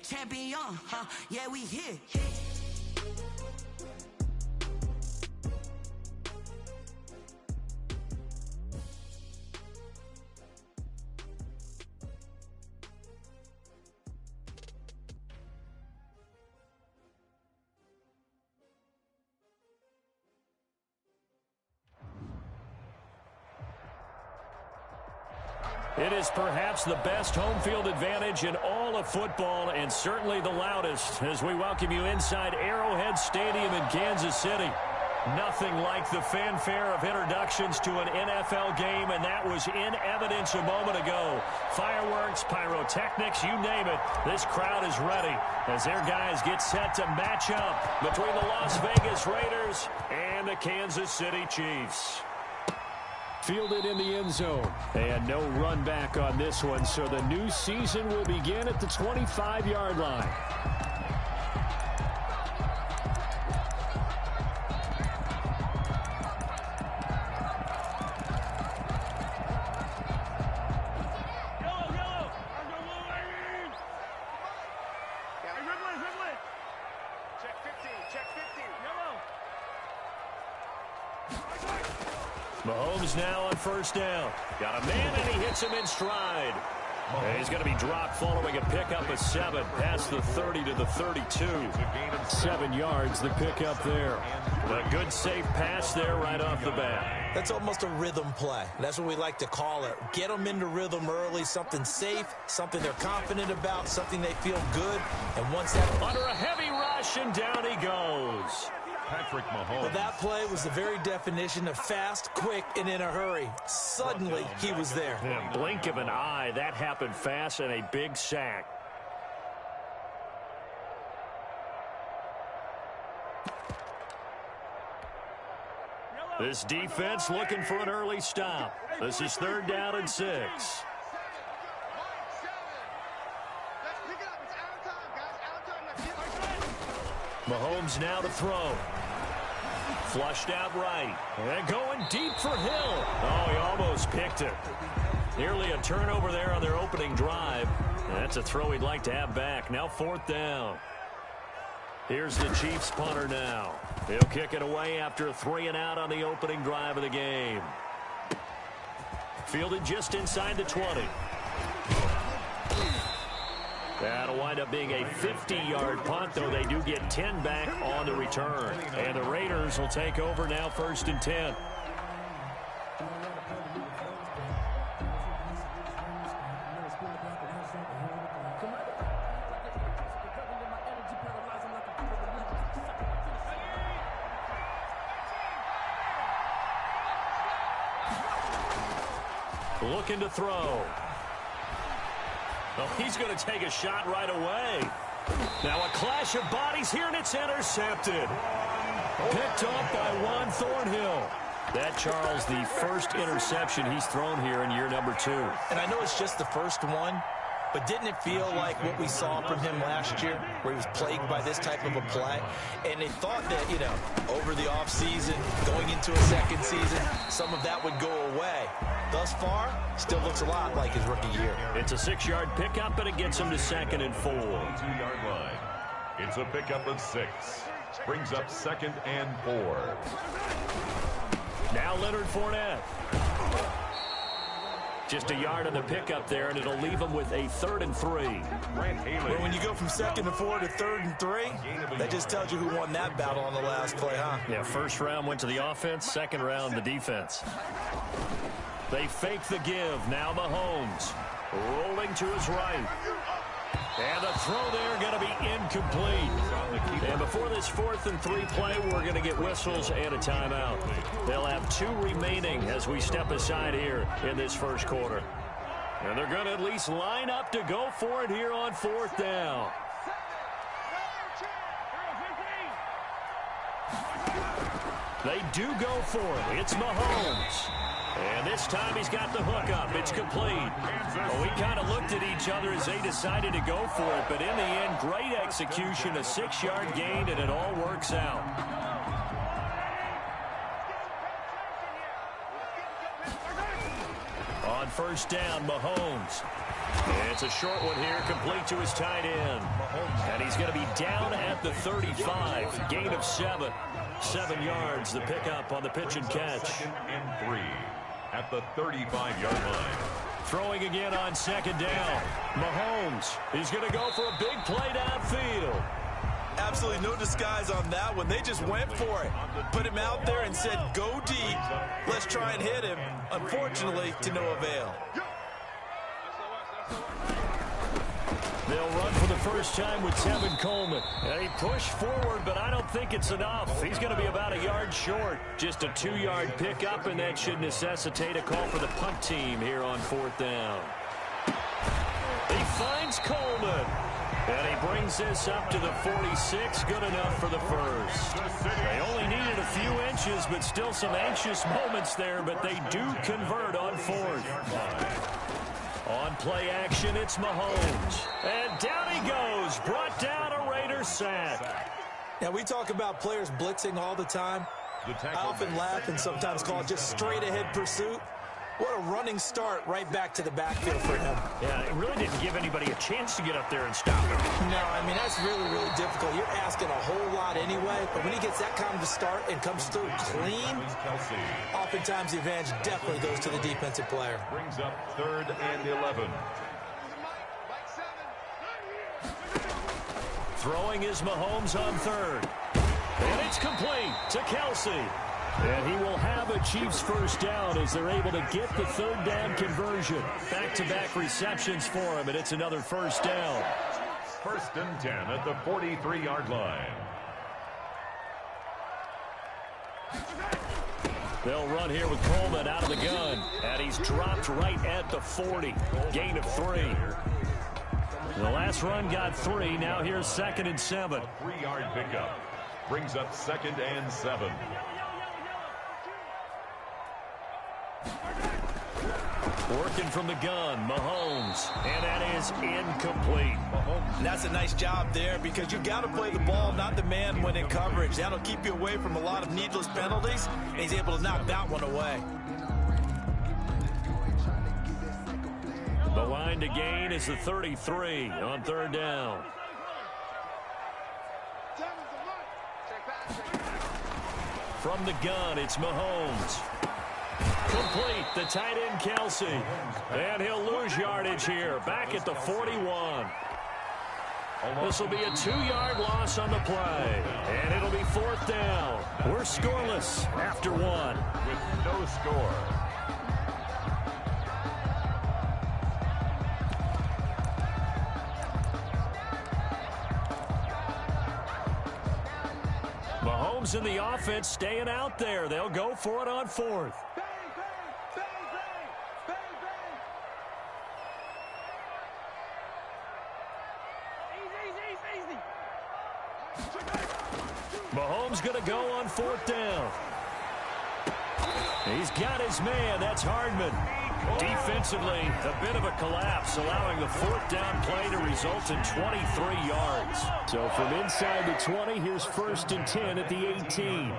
champion, huh? Yeah, we here. It is perhaps the best home field advantage in all of football, and certainly the loudest, as we welcome you inside Arrowhead Stadium in Kansas City. Nothing like the fanfare of introductions to an NFL game, and that was in evidence a moment ago. Fireworks, pyrotechnics, you name it. This crowd is ready as their guys get set to match up between the Las Vegas Raiders and the Kansas City Chiefs. Fielded in the end zone. And no run back on this one, so the new season will begin at the 25-yard line. Mahomes now on first down. Got a man, and he hits him in stride. And he's going to be dropped following a pickup of 7 past the 30 to the 32. 7 yards, the pickup there. A good, safe pass there right off the bat. That's almost a rhythm play. That's what we like to call it. Get them into rhythm early, something safe, something they're confident about, something they feel good. And once that... Under a heavy rush, and down he goes. Patrick Mahomes. But that play was the very definition of fast, quick, and in a hurry. Suddenly, he was there. In a blink of an eye, that happened fast, and a big sack. This defense looking for an early stop. This is 3rd down and 6. Mahomes now to throw. Flushed out right. And going deep for Hill. Oh, he almost picked it. Nearly a turnover there on their opening drive. That's a throw he'd like to have back. Now 4th down. Here's the Chiefs punter now. He'll kick it away after a 3-and-out on the opening drive of the game. Fielded just inside the 20. That'll wind up being a 50-yard punt, though they do get 10 back on the return. And the Raiders will take over now 1st and 10. Looking to throw. Oh, he's going to take a shot right away. Now a clash of bodies here, and it's intercepted. Picked off by Juan Thornhill. That, Charles, the first interception he's thrown here in year number 2. And I know it's just the first one, but didn't it feel like what we saw from him last year, where he was plagued by this type of a play? And they thought that, you know, over the offseason, going into a second season, some of that would go away. Thus far, still looks a lot like his rookie year. It's a 6-yard pickup, but it gets him to 2nd and 4. 2-yard line. It's a pickup of 6. Brings up 2nd and 4. Now Leonard Fournette. Just a yard on the pickup there, and it'll leave him with a 3rd and 3. Well, when you go from 2nd and 4 to 3rd and 3, that just tells you who won that battle on the last play, huh? Yeah, 1st round went to the offense, 2nd round the defense. They fake the give. Now Mahomes rolling to his right. And the throw there going to be incomplete. And before this 4th and 3 play, we're going to get whistles and a timeout. They'll have 2 remaining as we step aside here in this first quarter. And they're going to at least line up to go for it here on 4th down. They do go for it. It's Mahomes. And this time he's got the hook up. It's complete. Well, we kind of looked at each other as they decided to go for it. But in the end, great execution, a 6-yard gain, and it all works out. On first down. Mahomes. It's a short one here, complete to his tight end. And he's going to be down at the 35. Gain of 7. 7 yards, the pickup on the pitch and catch. 2nd and 3 at the 35-yard line. Throwing again on second down. Mahomes. He's going to go for a big play downfield. Absolutely no disguise on that one. They just went for it. Put him out there and said, go deep. Let's try and hit him. Unfortunately, to no avail. They'll run for the first time with Tevin Coleman. And he pushed forward, but I don't think it's enough. He's going to be about a yard short. Just a 2-yard pickup, and that should necessitate a call for the punt team here on 4th down. He finds Coleman. And he brings this up to the 46. Good enough for the first. They only needed a few inches, but still some anxious moments there, but they do convert on 4th. On play action, it's Mahomes. And down he goes. Brought down a Raider sack. Now, we talk about players blitzing all the time. I often laugh and sometimes call it just straight-ahead pursuit. What a running start right back to the backfield for him. Yeah, it really didn't give anybody a chance to get up there and stop him. No, I mean, that's really, really difficult. You're asking a whole lot anyway, but when he gets that kind of a start and comes through clean, oftentimes the advantage definitely goes to the defensive player. Brings up 3rd and 11. Throwing is Mahomes on 3rd. And it's complete to Kelsey. And he will have a Chiefs first down as they're able to get the 3rd down conversion. Back-to-back receptions for him, and it's another first down. 1st and 10 at the 43-yard line. They'll run here with Coleman out of the gun. And he's dropped right at the 40. Gain of 3. The last run got 3. Now here's 2nd and 7. A 3-yard pickup. Brings up 2nd and 7. Working from the gun, Mahomes. And that is incomplete. And that's a nice job there because you've got to play the ball, not the man when in coverage. That'll keep you away from a lot of needless penalties, and he's able to knock that one away. The line to gain is the 33 on 3rd down. From the gun, it's Mahomes. Complete, the tight end Kelsey. And he'll lose yardage here, back at the 41. This will be a 2-yard loss on the play. And it'll be 4th down. We're scoreless after 1. With no score. Mahomes and the offense staying out there. They'll go for it on 4th. Mahomes going to go on 4th down. He's got his man. That's Hardman. Defensively, a bit of a collapse, allowing the 4th down play to result in 23 yards. So from inside the 20, here's 1st and 10 at the 18.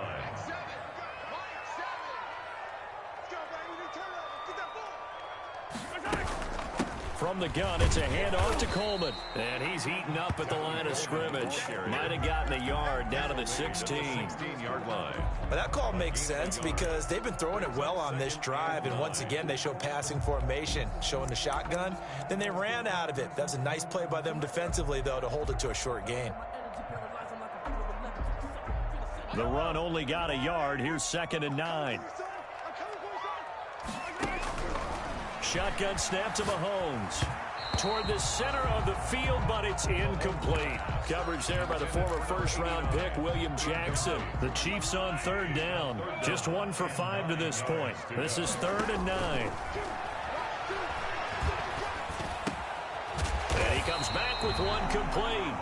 From the gun, it's a handoff to Coleman. And he's eaten up at the line of scrimmage. Might have gotten a yard down to the 16-yard line. But that call makes sense because they've been throwing it well on this drive. And once again, they show passing formation, showing the shotgun. Then they ran out of it. That's a nice play by them defensively, though, to hold it to a short gain. The run only got a yard. Here's 2nd and 9. Shotgun snap to Mahomes. Toward the center of the field, but it's incomplete. Coverage there by the former first-round pick, William Jackson. The Chiefs on 3rd down. Just 1 for 5 to this point. This is 3rd and 9. And he comes back with one complete.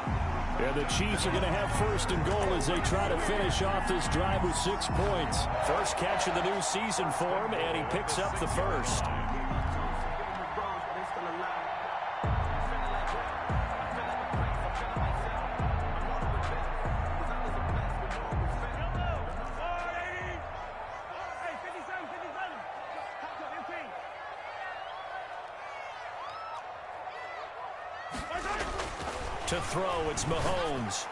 And the Chiefs are going to have 1st and goal as they try to finish off this drive with 6 points. First catch of the new season for him, and he picks up the first. To throw, it's Mahomes.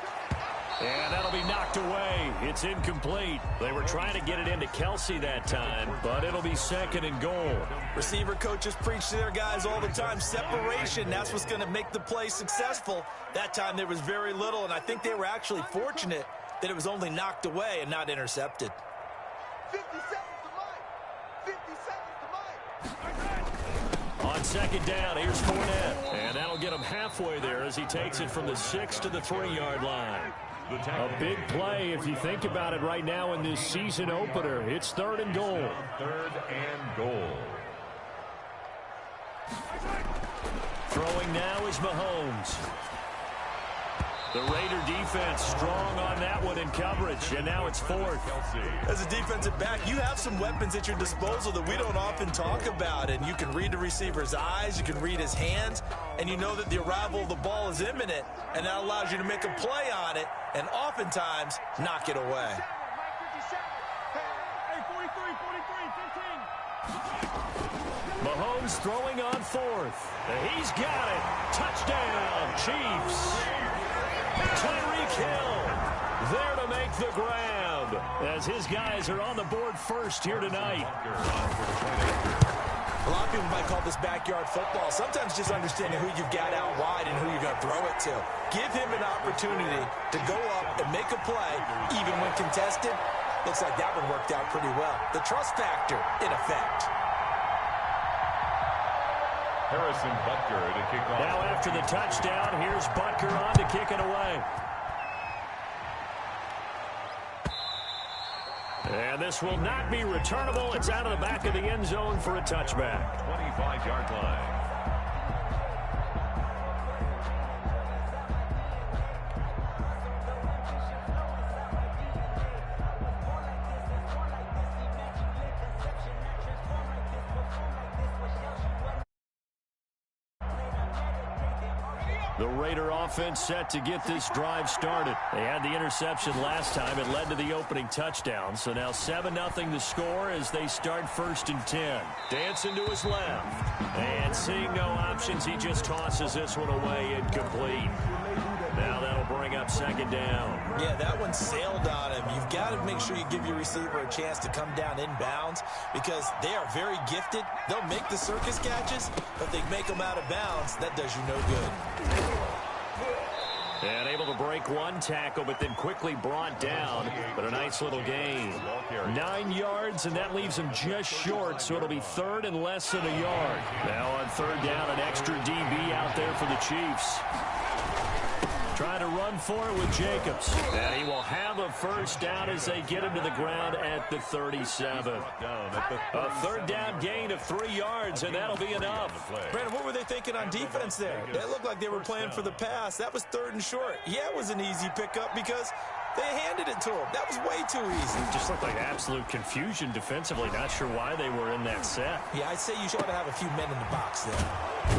And that'll be knocked away. It's incomplete. They were trying to get it into Kelsey that time, but it'll be 2nd and goal. Receiver coaches preach to their guys all the time. Separation, that's what's going to make the play successful. That time there was very little, and I think they were actually fortunate that it was only knocked away and not intercepted. 50 seconds to Mike. 50 seconds to Mike. On 2nd down, here's Fournette. And that'll get him halfway there as he takes it from the 6 to the 3-yard line. A big play if you think about it right now in this season opener. It's 3rd and goal. 3rd and goal. Throwing now is Mahomes. The Raider defense strong on that one in coverage, and now it's 4th. As a defensive back, you have some weapons at your disposal that we don't often talk about, and you can read the receiver's eyes, you can read his hands, and you know that the arrival of the ball is imminent, and that allows you to make a play on it, and oftentimes knock it away. Mahomes throwing on 4th. He's got it. Touchdown, Chiefs. Tyreek Hill there to make the grab as his guys are on the board first here tonight. A lot of people might call this backyard football. Sometimes just understanding who you've got out wide and who you're going to throw it to. Give him an opportunity to go up and make a play, even when contested. Looks like that one worked out pretty well. The trust factor in effect. Harrison Butker to kick off. Now after the touchdown, here's Butker on to kick it away. And this will not be returnable. It's out of the back of the end zone for a touchback. 25-yard line. The Raider offense set to get this drive started. They had the interception last time. It led to the opening touchdown. So now 7-0 the score as they start 1st and 10. Dancing to his left. And seeing no options, he just tosses this one away incomplete. Now that'll bring up 2nd down. Yeah, that one sailed on him. You've got to make sure you give your receiver a chance to come down inbounds because they are very gifted. They'll make the circus catches, but they make them out of bounds. That does you no good. And able to break one tackle, but then quickly brought down. But a nice little gain. 9 yards, and that leaves him just short, so it'll be 3rd and less than a yard. Now on 3rd down, an extra DB out there for the Chiefs. Trying to run for it with Jacobs. And he will have a 1st down as they get him to the ground at the 37. A 3rd down gain of 3 yards, and that'll be enough. Brandon, what were they thinking on defense there? They looked like they were playing for the pass. That was 3rd and short. Yeah, it was an easy pickup because they handed it to him. That was way too easy. It just looked like absolute confusion defensively. Not sure why they were in that set. Yeah, I'd say you should have a few men in the box there.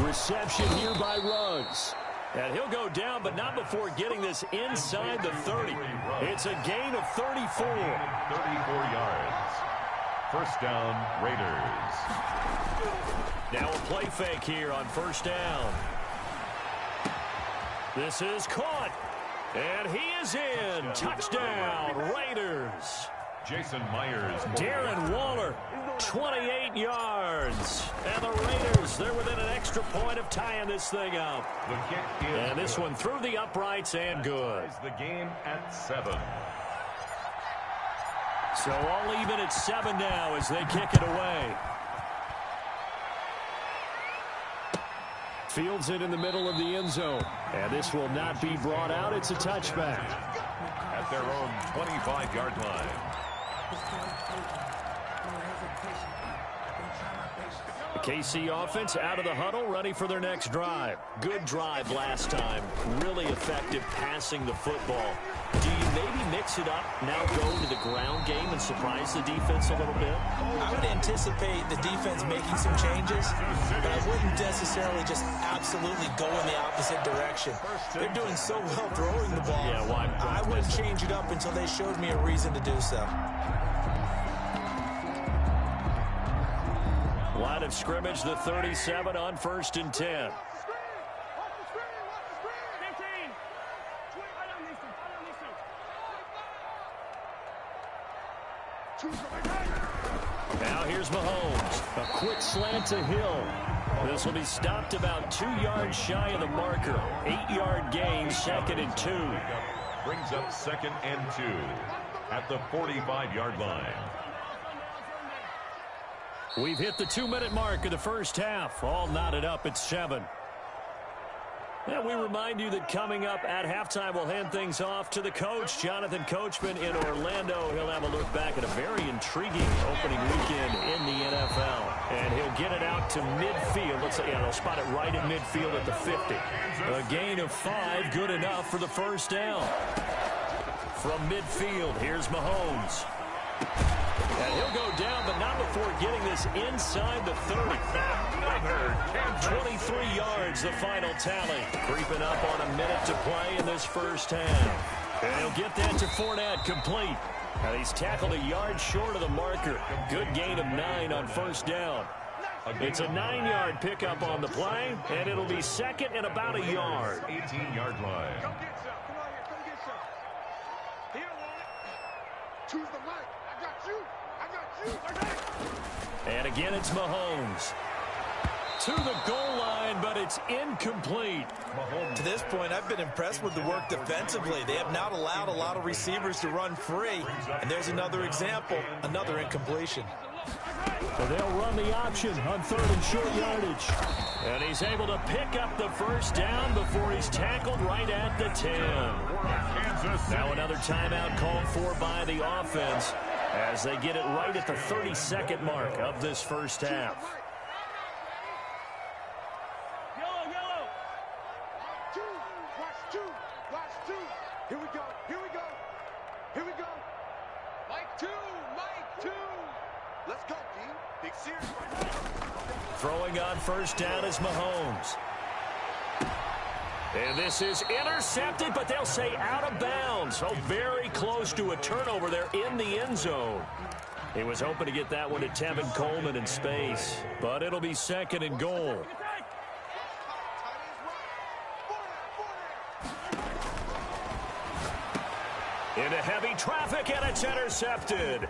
Reception here by Ruggs. And he'll go down, but not before getting this inside the 30. It's a gain of 34. 34 yards. 1st down, Raiders. Now a play fake here on 1st down. This is caught. And he is in. Touchdown, Raiders. Jason Myers. Darren Waller, 28 yards. And the Raiders, they're within an extra point of tying this thing up. The kick is and this one through the uprights and good. The game at 7. So all even at 7 now as they kick it away. Fields it in the middle of the end zone. And this will not be brought out. It's a touchback. At their own 25-yard line. The KC offense out of the huddle, ready for their next drive. Good drive last time. Really effective passing the football. Do you maybe mix it up, now go to the ground game and surprise the defense a little bit? I would anticipate the defense making some changes, but I wouldn't necessarily just absolutely go in the opposite direction. They're doing so well throwing the ball. Yeah, why? I wouldn't change it up until they showed me a reason to do so. Line of scrimmage, the 37 on 1st and 10. Now here's Mahomes. A quick slant to Hill. This will be stopped about 2 yards shy of the marker. 8-yard gain, 2nd and 2. Brings up 2nd and 2 at the 45-yard line. We've hit the 2-minute mark of the first half. All knotted up at 7. And we remind you that coming up at halftime, we'll hand things off to the coach, Jonathan Coachman in Orlando. He'll have a look back at a very intriguing opening weekend in the NFL. And he'll get it out to midfield. Let's say, they'll spot it right at midfield at the 50. A gain of 5, good enough for the first down. From midfield, here's Mahomes. And he'll go down, but not before getting this inside the 30. 23 yards, the final tally. Creeping up on a minute to play in this first half. And he'll get that to Fournette, complete. And he's tackled a yard short of the marker. Good gain of 9 on first down. It's a 9-yard pickup on the play, and it'll be 2nd and about a yard. 18-yard line. Come get some. Come on here. Come get some. Here, choose the mic. I got you. And again, it's Mahomes. To the goal line, but it's incomplete. To this point, I've been impressed with the work defensively. They have not allowed a lot of receivers to run free. And there's another example, another incompletion. So they'll run the option on 3rd and short yardage. And he's able to pick up the first down before he's tackled right at the 10. Now another timeout called for by the offense as they get it right at the 32nd mark of this first half. Yellow. Watch two. Here we go. Mike two. Let's go, D. Big series. Throwing on first down is Mahomes. And this is intercepted, but they'll say out of bounds. So very close to a turnover there in the end zone. He was hoping to get that one to Tevin Coleman in space, but it'll be 2nd and goal. Into heavy traffic, and it's intercepted.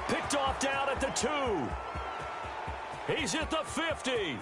Picked off down at the 2. He's at the 50,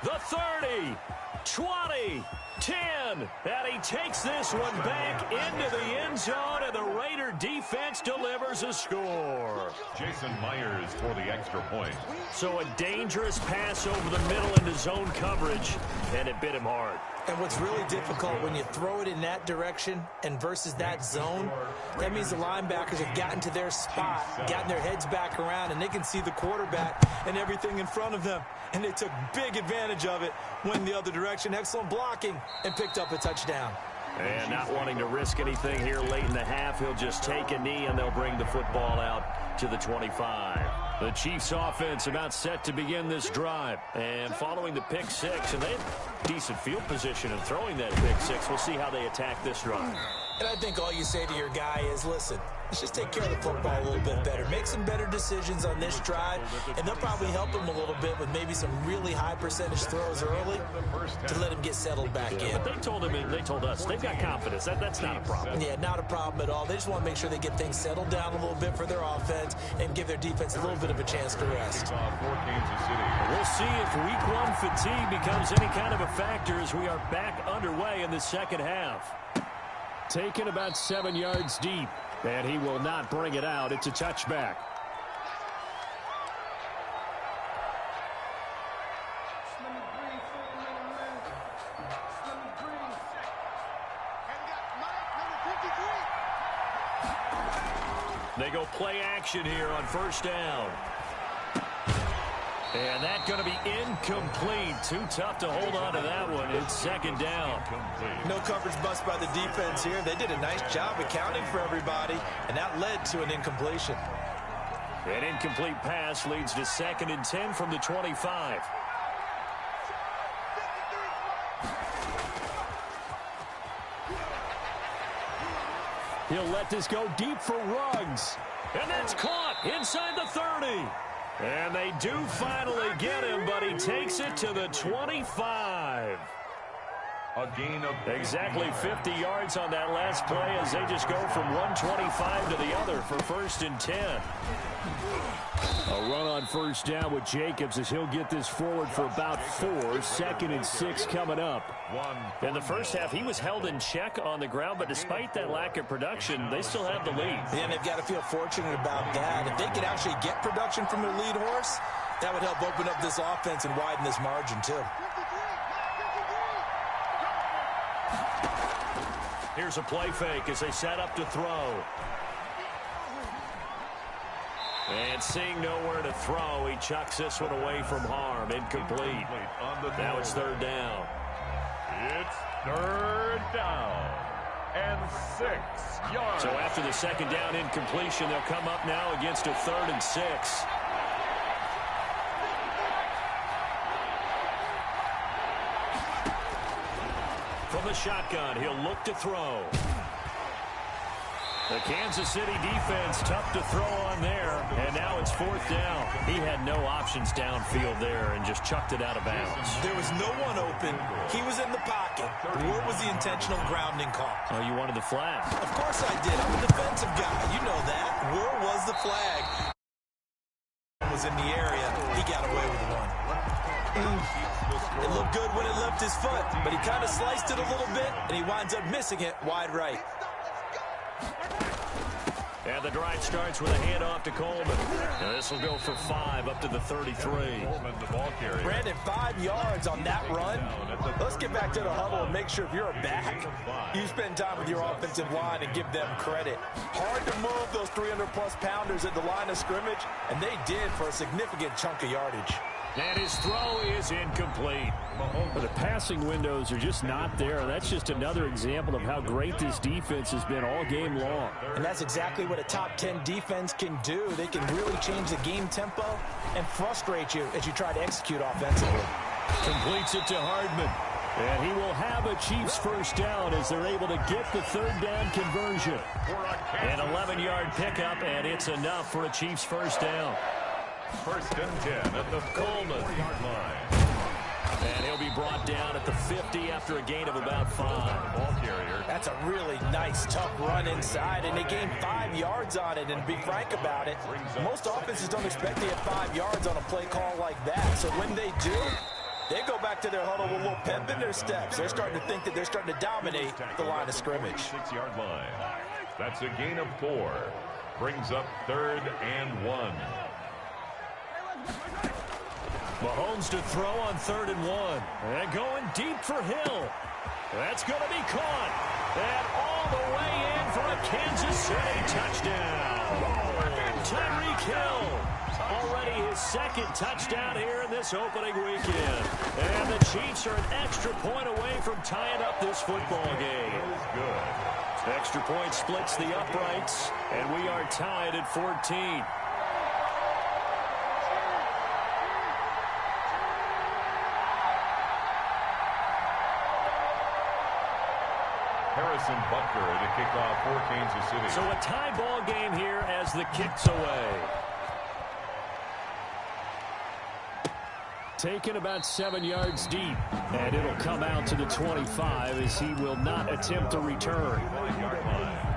the 30, 20, 10, and he takes this one back into the end zone, and the Raider defense delivers a score. Jason Myers for the extra point. So a dangerous pass over the middle into zone coverage, and it bit him hard. And what's really difficult when you throw it in that direction and versus that zone, that means the linebackers have gotten to their spot, gotten their heads back around, and they can see the quarterback and everything in front of them. And they took big advantage of it, went the other direction. Excellent blocking, and picked up a touchdown. And not wanting to risk anything here late in the half, he'll just take a knee, and they'll bring the football out to the 25. The Chiefs offense about set to begin this drive. And following the pick six, and they have decent field position in throwing that pick six. We'll see how they attack this drive. And I think all you say to your guy is, listen, let's just take care of the football a little bit better. Make some better decisions on this drive, and they'll probably help him a little bit with maybe some really high percentage throws early to let him get settled back in. But they told him, and they told us, they've got confidence. That's not a problem. Yeah, not a problem at all. They just want to make sure they get things settled down a little bit for their offense and give their defense a little bit of a chance to rest. We'll see if week one fatigue becomes any kind of a factor as we are back underway in the second half. Taken about 7 yards deep, and he will not bring it out. It's a touchback. They go play action here on first down. And that's going to be incomplete. Too tough to hold on to that one. It's second down. No coverage bust by the defense here. They did a nice job accounting for everybody, and that led to an incompletion. An incomplete pass leads to 2nd and 10 from the 25. He'll let this go deep for Ruggs. And that's caught inside the 30. And they do finally get him, but he takes it to the 25. A gain of Exactly 50 yards on that last play as they just go from 125 to the other for 1st and 10. A run on 1st down with Jacobs as he'll get this forward for about 4. 2nd and 6 coming up. In the first half, he was held in check on the ground, but despite that lack of production, they still have the lead. And they've got to feel fortunate about that. If they could actually get production from their lead horse, that would help open up this offense and widen this margin too. Here's a play fake as they set up to throw. And seeing nowhere to throw, he chucks this one away from harm. Incomplete. Now it's 3rd down. It's 3rd down and 6 yards. So after the 2nd down incompletion, they'll come up now against a 3rd and 6. From the shotgun, he'll look to throw. The Kansas City defense tough to throw on there, and now it's 4th down. He had no options downfield there and just chucked it out of bounds. There was no one open. He was in the pocket. Where was the intentional grounding call? Oh, you wanted the flag. Of course I did. I'm a defensive guy. You know that. Where was the flag? Was in the area. He got away with one. It looked good when it left his foot, but he kind of sliced it a little bit, and he winds up missing it wide right. And the drive starts with a handoff to Coleman. And this will go for 5 up to the 33. Brandon, 5 yards on that run. Let's get back to the huddle and make sure if you're a back, you spend time with your offensive line and give them credit. Hard to move those 300-plus pounders at the line of scrimmage, and they did for a significant chunk of yardage. And his throw is incomplete. Well, the passing windows are just not there. That's just another example of how great this defense has been all game long. And that's exactly what a top 10 defense can do. They can really change the game tempo and frustrate you as you try to execute offensively. Completes it to Hardman. And he will have a Chiefs 1st down as they're able to get the 3rd down conversion. An 11-yard pickup, and it's enough for a Chiefs 1st down. 1st and 10 at the Coleman yard line. And he'll be brought down at the 50 after a gain of about 5. Ball carrier. That's a really nice, tough run inside, and they gained 5 yards on it. And to be frank about it, most offenses don't expect to get 5 yards on a play call like that. So when they do, they go back to their huddle with a little pep in their steps. They're starting to think that they're starting to dominate the line of scrimmage. 6-yard line. That's a gain of 4. Brings up 3rd and 1. Mahomes to throw on 3rd and 1. And going deep for Hill. That's going to be caught. And all the way in for a Kansas City touchdown. Tyreek Hill. Already his 2nd touchdown here in this opening weekend. And the Chiefs are an extra point away from tying up this football game. Good. Extra point splits the uprights. And we are tied at 14. Harrison Butker to kick off for Kansas City. So a tie ball game here as the kick's away. Taken about 7 yards deep, and it'll come out to the 25 as he will not attempt to return. 1-yard line.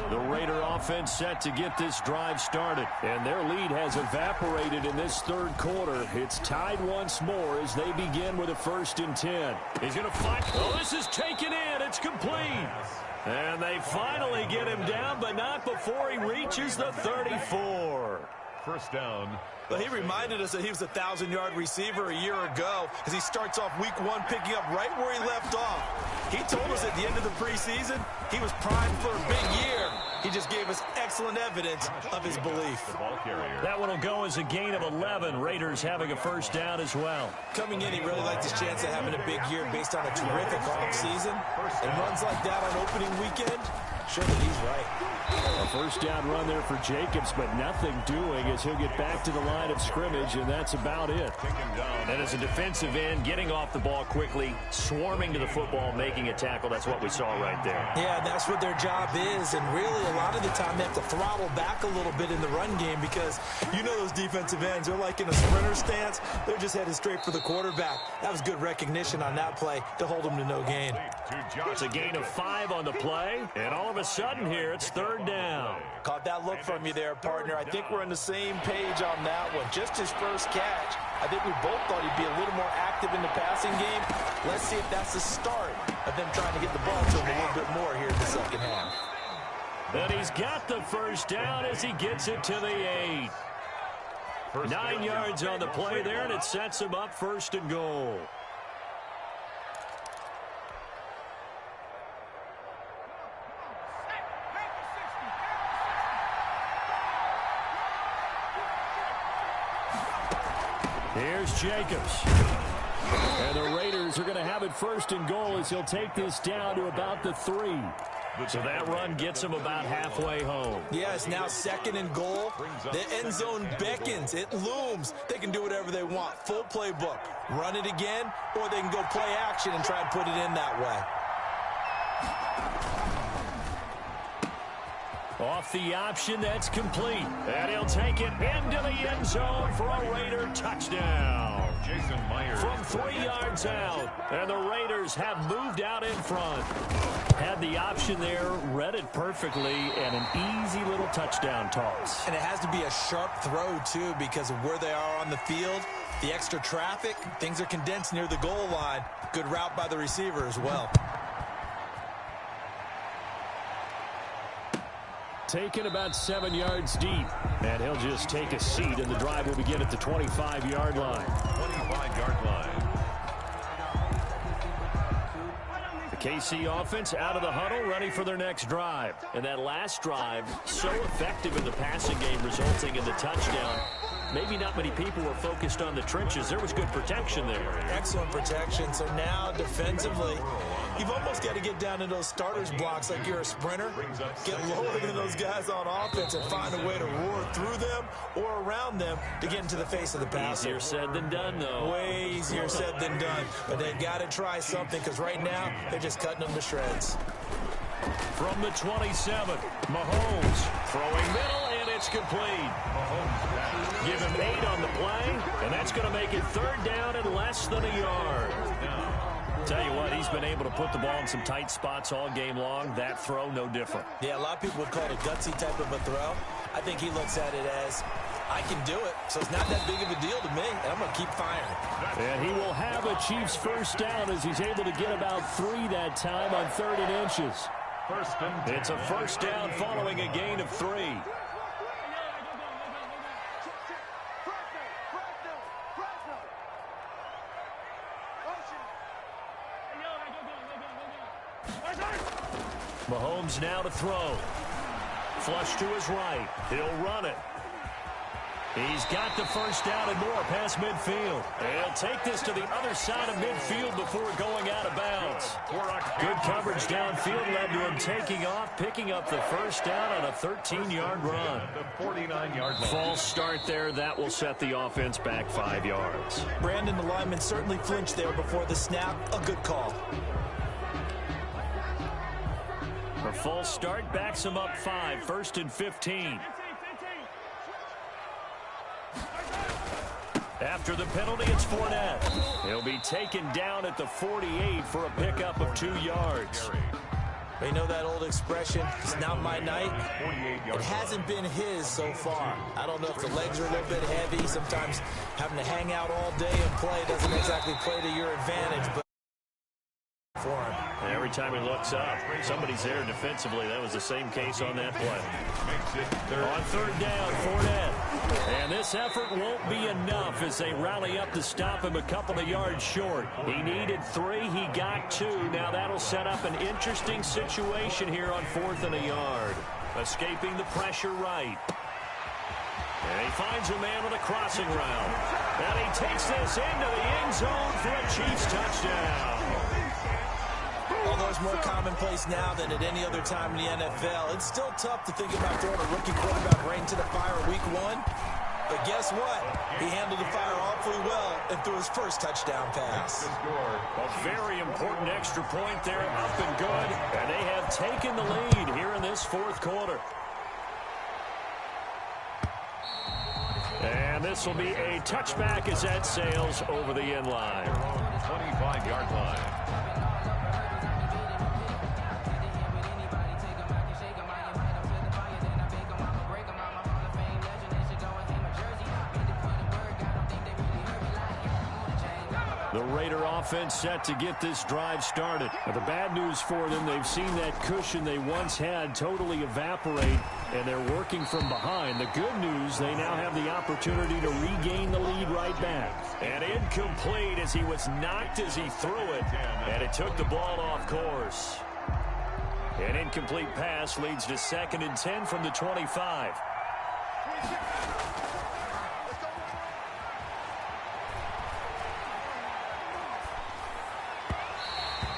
The Raider offense set to get this drive started, and their lead has evaporated in this 3rd quarter. It's tied once more as they begin with a 1st and 10. He's going to fight. Oh, this is taken in. It's complete. And they finally get him down, but not before he reaches the 34. 1st down. But he reminded us that he was a 1,000-yard receiver a year ago as he starts off week 1 picking up right where he left off. He told us at the end of the preseason he was primed for a big year. He just gave us excellent evidence of his belief. The ball carrier. That one will go as a gain of 11. Raiders having a 1st down as well. Coming in, he really liked his chance of having a big year based on a terrific offseason. And runs like that on opening weekend sure that he's right. A first down run there for Jacobs, but nothing doing as he'll get back to the line of scrimmage, and that's about it. And as a defensive end, getting off the ball quickly, swarming to the football, making a tackle, that's what we saw right there. Yeah, that's what their job is, and really a lot of the time they have to throttle back a little bit in the run game because you know those defensive ends, they're like in a sprinter stance. They're just headed straight for the quarterback. That was good recognition on that play to hold them to no gain. It's a gain of 5 on the play, and all of a sudden here, it's third down. Caught that look from you there, partner. I think we're on the same page on that one. Just his first catch. I think we both thought he'd be a little more active in the passing game. Let's see if that's the start of them trying to get the ball to him a little bit more here in the second half. But he's got the first down as he gets it to the 8. 9 yards on the play there, and it sets him up first and goal. Here's Jacobs. And the Raiders are going to have it first and goal as he'll take this down to about the 3. So that run gets him about halfway home. Yeah, it's now second and goal. The end zone beckons. It looms. They can do whatever they want. Full playbook. Run it again, or they can go play action and try and put it in that way. Off the option, that's complete. And he'll take it into the end zone for a Raider touchdown. Jason Myers. From 3 yards out. And the Raiders have moved out in front. Had the option there, read it perfectly, and an easy little touchdown toss. And it has to be a sharp throw, too, because of where they are on the field. The extra traffic, things are condensed near the goal line. Good route by the receiver as well. Taken about 7 yards deep. And he'll just take a seat, and the drive will begin at the 25-yard line. 25-yard line. The KC offense out of the huddle, ready for their next drive. And that last drive, so effective in the passing game, resulting in the touchdown. Maybe not many people were focused on the trenches. There was good protection there. Excellent protection. So now, defensively, you've almost got to get down in those starters blocks like you're a sprinter. Get lower than those guys on offense and find a way to roar through them or around them to get into the face of the passer. Easier said than done, though. Way easier said than done. But they've got to try something because right now, they're just cutting them to shreds. From the 27, Mahomes throwing middle, and it's complete. Give him 8 on the play, and that's going to make it third down and less than a yard. Tell you what, he's been able to put the ball in some tight spots all game long. That throw, no different. Yeah, a lot of people would call it a gutsy type of a throw. I think he looks at it as, I can do it, so it's not that big of a deal to me, and I'm going to keep firing. And he will have a Chiefs first down as he's able to get about 3 that time on 3rd and inches. It's a first down following a gain of 3. Mahomes now to throw. Flush to his right. He'll run it. He's got the first down and more past midfield. He'll take this to the other side of midfield before going out of bounds. Good coverage downfield led to him taking off, picking up the first down on a 13-yard run. The 49-yard line. False start there. That will set the offense back 5 yards. Brandon, the lineman, certainly flinched there before the snap. A good call. A false start backs him up 5, 1st and 15. After the penalty, it's Fournette. He'll be taken down at the 48 for a pickup of 2 yards. You know that old expression, it's not my night? It hasn't been his so far. I don't know if the legs are a little bit heavy. Sometimes having to hang out all day and play doesn't exactly play to your advantage, but for him. Every time he looks up, somebody's there defensively. That was the same case on that play. On 3rd down, Fournette. And this effort won't be enough as they rally up to stop him a couple of yards short. He needed 3. He got 2. Now that'll set up an interesting situation here on 4th and a yard. Escaping the pressure right. And he finds a man on a crossing route. And he takes this into the end zone for a Chiefs touchdown. Well, those more commonplace now than at any other time in the NFL. It's still tough to think about throwing a rookie quarterback right into the fire week one. But guess what? He handled the fire awfully well and threw his first touchdown pass. A very important extra point there, up and good. And they have taken the lead here in this fourth quarter. And this will be a touchback as that sails over the end line. 25-yard line. The Raider offense set to get this drive started. Now, the bad news for them, they've seen that cushion they once had totally evaporate, and they're working from behind. The good news, they now have the opportunity to regain the lead right back. And incomplete as he was knocked as he threw it, and it took the ball off course. An incomplete pass leads to 2nd and 10 from the 25.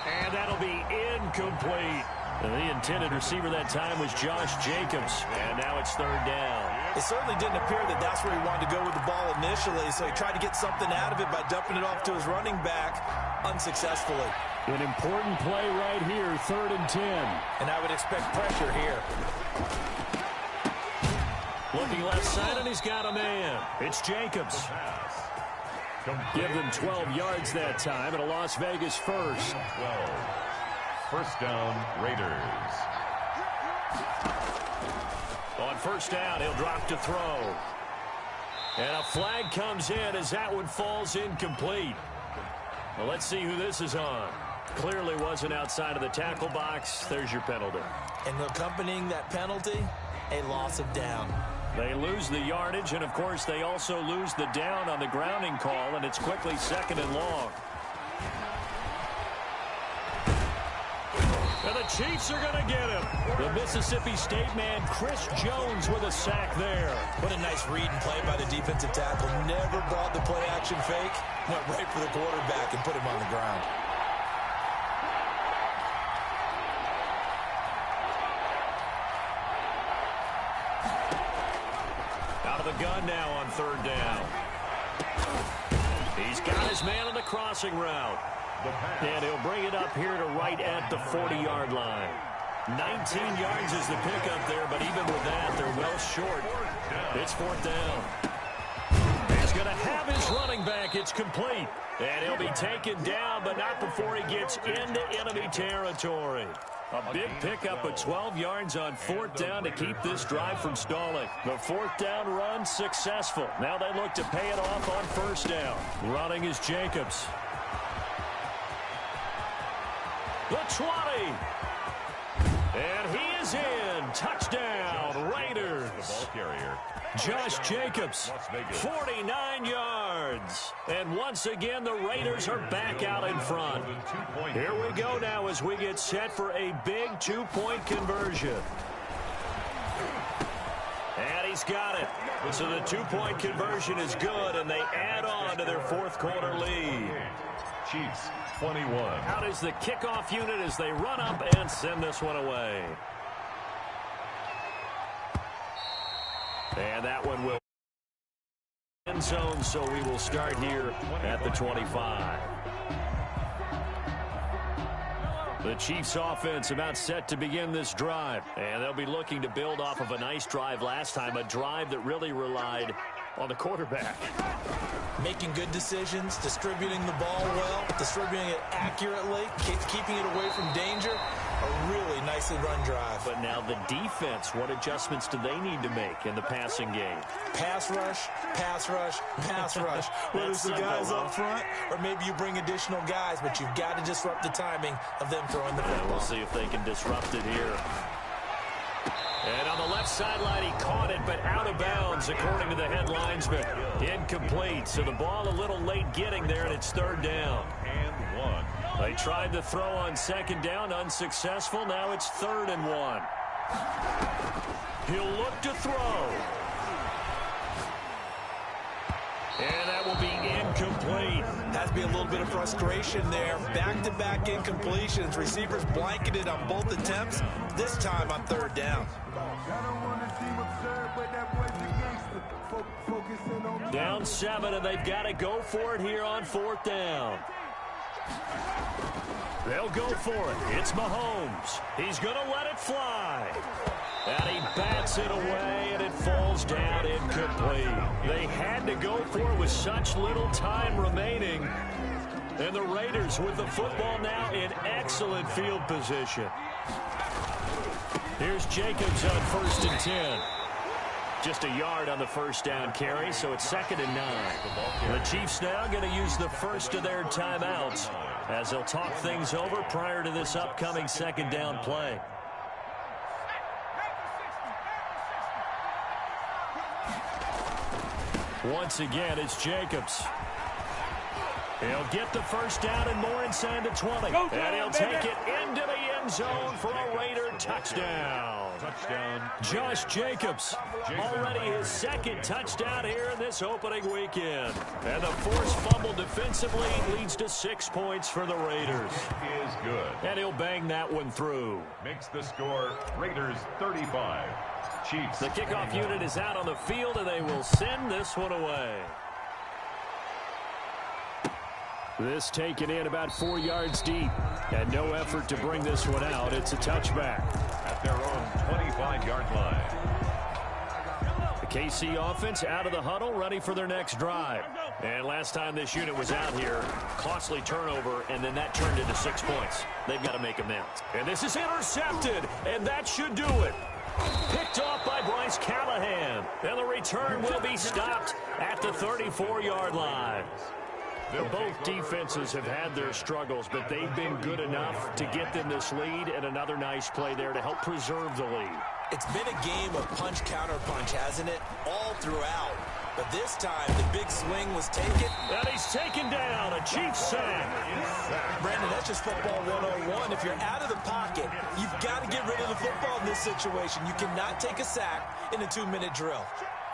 And that'll be incomplete. And the intended receiver that time was Josh Jacobs. And now it's 3rd down. It certainly didn't appear that that's where he wanted to go with the ball initially, so he tried to get something out of it by dumping it off to his running back unsuccessfully. An important play right here, 3rd and 10. And I would expect pressure here. Looking left side, and he's got a man. It's Jacobs. Give them 12 yards that time, and a Las Vegas first. 12. First down, Raiders. On first down, he'll drop to throw. And a flag comes in as that one falls incomplete. Well, let's see who this is on. Clearly wasn't outside of the tackle box. There's your penalty. And accompanying that penalty, a loss of down. They lose the yardage, and, of course, they also lose the down on the grounding call, and it's quickly 2nd and long. And the Chiefs are going to get him. The Mississippi State man, Chris Jones, with a sack there. What a nice read and play by the defensive tackle. Never brought the play-action fake. Went right for the quarterback and put him on the ground. The gun now on 3rd down. He's got his man on the crossing route. And he'll bring it up here to right at the 40-yard line. 19 yards is the pickup there, but even with that, they're well short. It's 4th down. He's going to have his running back. It's complete. And he'll be taken down, but not before he gets into enemy territory. A big pickup of 12 yards on 4th down to keep this drive from stalling. The 4th down run successful. Now they look to pay it off on 1st down. Running is Jacobs. The 20. And he is in. Touchdown, Raiders. The ball carrier. Josh Jacobs, 49 yards. And once again, the Raiders are back out in front. Here we go now as we get set for a big 2-point conversion. And he's got it. So the 2-point conversion is good, and they add on to their 4th quarter lead. Chiefs, 21. Out is the kickoff unit as they run up and send this one away. And that one will end zone, so we will start here at the 25. The Chiefs offense about set to begin this drive. And they'll be looking to build off of a nice drive last time, a drive that really relied on the quarterback. Making good decisions, distributing the ball well, distributing it accurately, keeping it away from danger. A really nicely run drive. But now the defense, what adjustments do they need to make in the passing game? Pass rush, pass rush, pass rush. Whether it's the guys up front or maybe you bring additional guys, but you've got to disrupt the timing of them throwing the football. We'll see if they can disrupt it here. And on the left sideline, he caught it, but out of bounds, according to the head linesman. Incomplete, so the ball a little late getting there, and it's 3rd down. And 1. They tried to throw on 2nd down, unsuccessful. Now it's 3rd and 1. He'll look to throw. And that will be incomplete. incomplete. Has to be a little bit of frustration there. Back-to-back incompletions. Receivers blanketed on both attempts. This time on third down. Down 7, and they've got to go for it here on fourth down. They'll go for it. It's Mahomes. He's going to let it fly. And he bats it away, and it falls down incomplete. They had to go for it with such little time remaining. And the Raiders with the football now in excellent field position. Here's Jacobs on 1st and 10. Just a yard on the first down carry, so it's 2nd and 9. The Chiefs now going to use the first of their timeouts as they'll talk things over prior to this upcoming 2nd down play. Once again, it's Jacobs. He'll get the first down and more inside the 20. And he'll take it into the end zone for a Raider touchdown. Josh Jacobs, already his 2nd touchdown here in this opening weekend. And the forced fumble defensively leads to 6 points for the Raiders. Is good. And he'll bang that one through. Makes the score Raiders 35. Chiefs. The kickoff unit is out on the field, and they will send this one away. This taken in about 4 yards deep. And no effort to bring this one out. It's a touchback. At their own 25-yard line. The KC offense out of the huddle, ready for their next drive. And last time this unit was out here, costly turnover, and then that turned into 6 points. They've got to make amends. And this is intercepted, and that should do it. Picked off by Bryce Callahan. And the return will be stopped at the 34-yard line. Both defenses have had their struggles, but they've been good enough to get them this lead, and another nice play there to help preserve the lead. It's been a game of punch-counter-punch, hasn't it? All throughout. But this time, the big swing was taken. And he's taken down. A Chiefs sack. Brandon, that's just football 101. If you're out of the pocket, you've got to get rid of the football in this situation. You cannot take a sack in a 2-minute drill.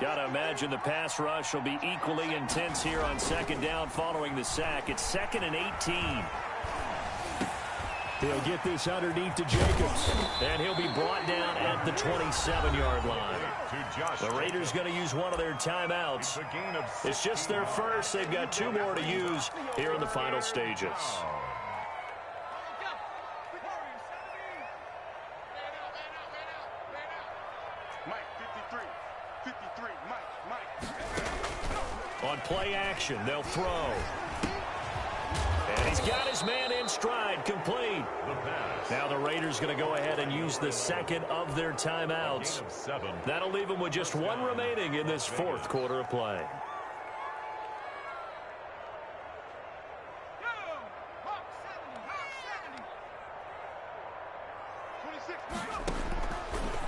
Got to imagine the pass rush will be equally intense here on 2nd down following the sack. It's 2nd and 18. He'll get this underneath to Jacobs. And he'll be brought down at the 27-yard line. The Raiders going to use one of their timeouts. It's just their first. They've got 2 more to use here in the final stages. On play action, they'll throw. And he's got his man in stride, complete. Now the Raiders going to go ahead and use the 2nd of their timeouts. That'll leave them with just 1 remaining in this 4th quarter of play.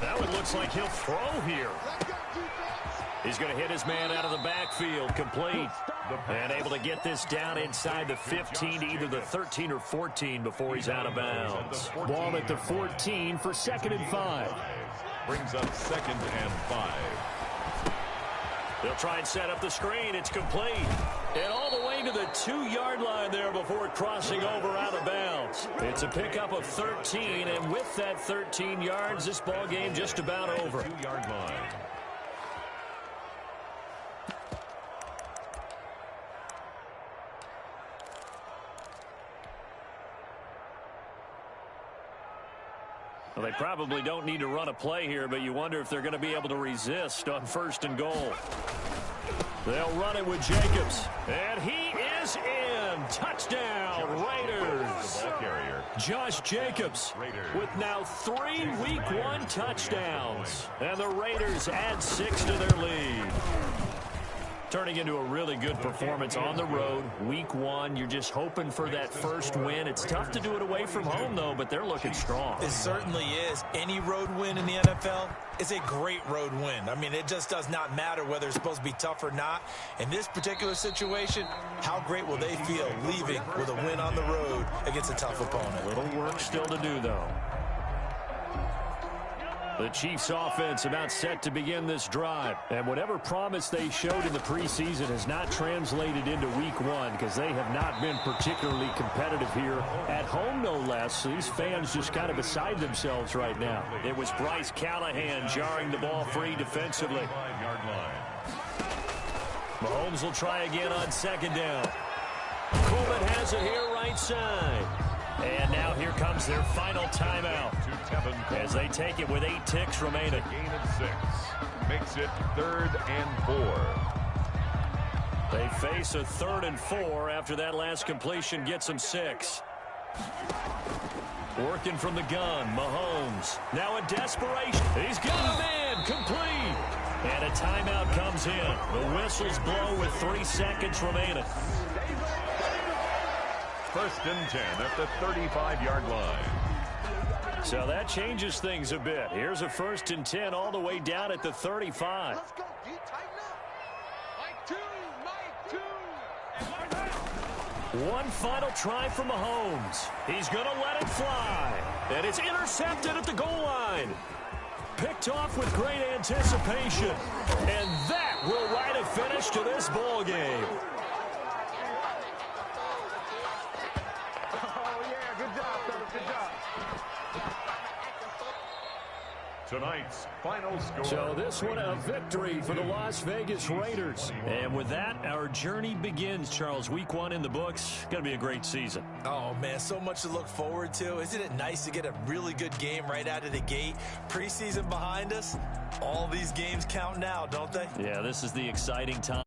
Now it looks like he'll throw here. He's going to hit his man out of the backfield, complete. And able to get this down inside the 15 to either the 13 or 14 before he's out of bounds. Ball at the 14 for 2nd and 5. Brings up 2nd and 5. They'll try and set up the screen. It's complete. And all the way to the 2-yard line there before crossing over out of bounds. It's a pickup of 13, and with that 13 yards, this ball game just about over. 2-yard line. Well, they probably don't need to run a play here, but you wonder if they're going to be able to resist on 1st and goal. They'll run it with Jacobs. And he is in. Touchdown, Raiders. Josh Jacobs with now 3 Week 1 touchdowns. And the Raiders add 6 to their lead. Turning into a really good performance on the road. Week 1, you're just hoping for that first win. It's tough to do it away from home, though, but they're looking strong. It certainly is. Any road win in the NFL is a great road win. I mean, it just does not matter whether it's supposed to be tough or not. In this particular situation, how great will they feel leaving with a win on the road against a tough opponent? A little work still to do, though. The Chiefs offense about set to begin this drive. And whatever promise they showed in the preseason has not translated into week one because they have not been particularly competitive here at home, no less. These fans just kind of beside themselves right now. It was Bryce Callahan jarring the ball free defensively. 5-yard line. Mahomes will try again on second down. Coleman has it here right side. And now here comes their final timeout as they take it with 8 ticks remaining. Gain of 6. Makes it 3rd and 4. They face a 3rd and 4 after that last completion gets them 6. Working from the gun, Mahomes. Now in desperation. He's got a man complete. And a timeout comes in. The whistles blow with 3 seconds remaining. 1st and 10 at the 35-yard line. So that changes things a bit. Here's a 1st and 10 all the way down at the 35. Let's go, D. Tighten up. Mike 2. One final try from Mahomes. He's going to let it fly. And it's intercepted at the goal line. Picked off with great anticipation. And that will write a finish to this ball game. Tonight's final score. So this one a victory for the Las Vegas Raiders. And with that, our journey begins, Charles. Week 1 in the books. Going to be a great season. Oh, man, so much to look forward to. Isn't it nice to get a really good game right out of the gate? Preseason behind us. All these games count now, don't they? Yeah, this is the exciting time.